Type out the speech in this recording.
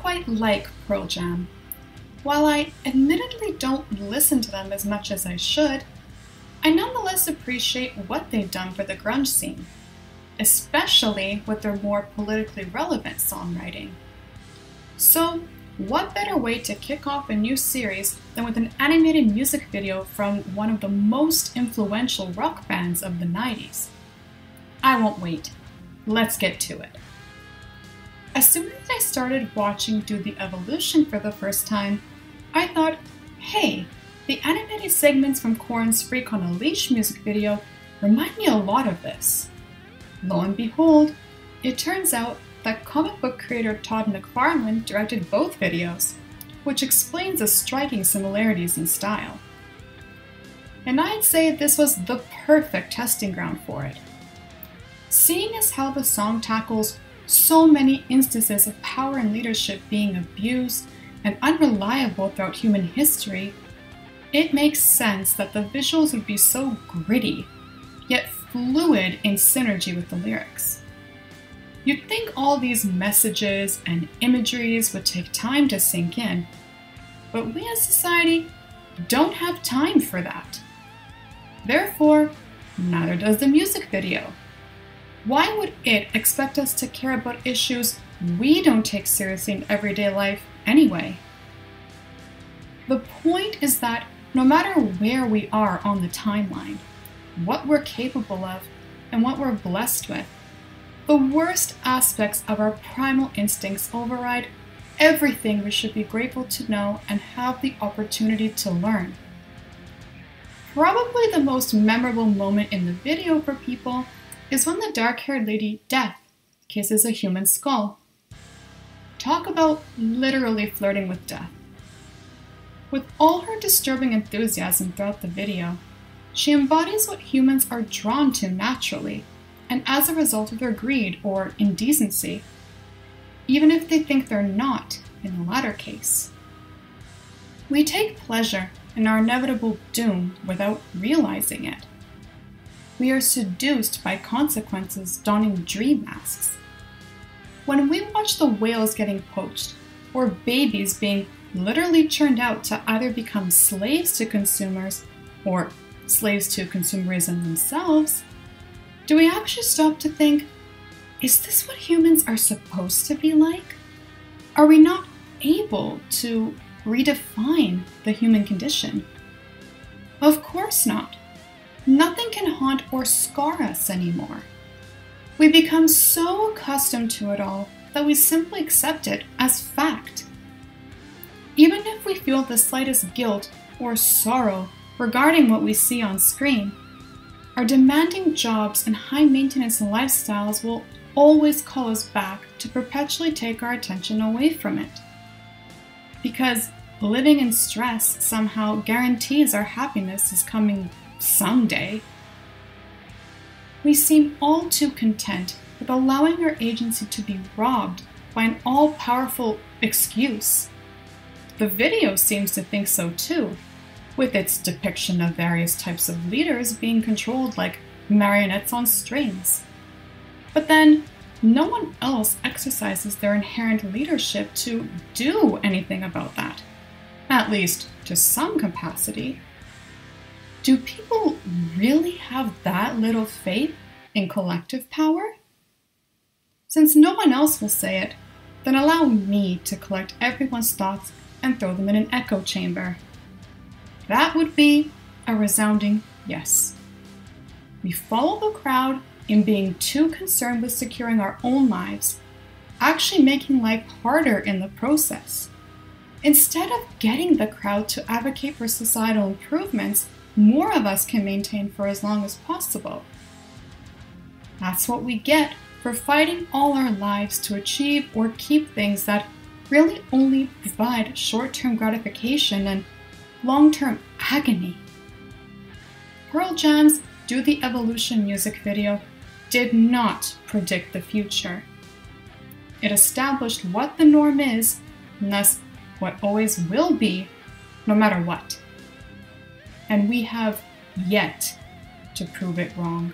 quite like PearlJam. While I admittedly don't listen to them as much as I should, I nonetheless appreciate what they've done for the grunge scene, especially with their more politically relevant songwriting. So, what better way to kick off a new series than with an animated music video from one of the most influential rock bands of the 90s? I won't wait. Let's get to it. As soon as I started watching Do the Evolution for the first time, I thought, hey, the animated segments from Korn's Freak on a Leash music video remind me a lot of this. Lo and behold, it turns out that comic book creator Todd McFarlane directed both videos, which explains the striking similarities in style. And I'd say this was the perfect testing ground for it. Seeing as how the song tackles so many instances of power and leadership being abused and unreliable throughout human history, it makes sense that the visuals would be so gritty, yet fluid in synergy with the lyrics. You'd think all these messages and imageries would take time to sink in, but we as society don't have time for that. Therefore, neither does the music video. Why would it expect us to care about issues we don't take seriously in everyday life anyway? The point is that no matter where we are on the timeline, what we're capable of, and what we're blessed with, the worst aspects of our primal instincts override everything we should be grateful to know and have the opportunity to learn. Probably the most memorable moment in the video for people is when the dark-haired lady Death kisses a human skull. Talk about literally flirting with death. With all her disturbing enthusiasm throughout the video, she embodies what humans are drawn to naturally, and as a result of their greed or indecency, even if they think they're not in the latter case. We take pleasure in our inevitable doom without realizing it. We are seduced by consequences donning dream masks. When we watch the whales getting poached, or babies being literally churned out to either become slaves to consumers or slaves to consumerism themselves, do we actually stop to think, is this what humans are supposed to be like? Are we not able to redefine the human condition? Of course not. Nothing can haunt or scar us anymore. We become so accustomed to it all that we simply accept it as fact. Even if we feel the slightest guilt or sorrow regarding what we see on screen, our demanding jobs and high-maintenance lifestyles will always call us back to perpetually take our attention away from it. Because living in stress somehow guarantees our happiness is coming someday. We seem all too content with allowing our agency to be robbed by an all-powerful excuse. The video seems to think so too, with its depiction of various types of leaders being controlled like marionettes on strings. But then, no one else exercises their inherent leadership to do anything about that, at least to some capacity. Do people really have that little faith in collective power? Since no one else will say it, then allow me to collect everyone's thoughts and throw them in an echo chamber. That would be a resounding yes. We follow the crowd in being too concerned with securing our own lives, actually making life harder in the process. Instead of getting the crowd to advocate for societal improvements more of us can maintain for as long as possible. That's what we get for fighting all our lives to achieve or keep things that really only provide short-term gratification and long-term agony. PearlJam's Do the Evolution music video did not predict the future. It established what the norm is, and thus what always will be, no matter what. And we have yet to prove it wrong.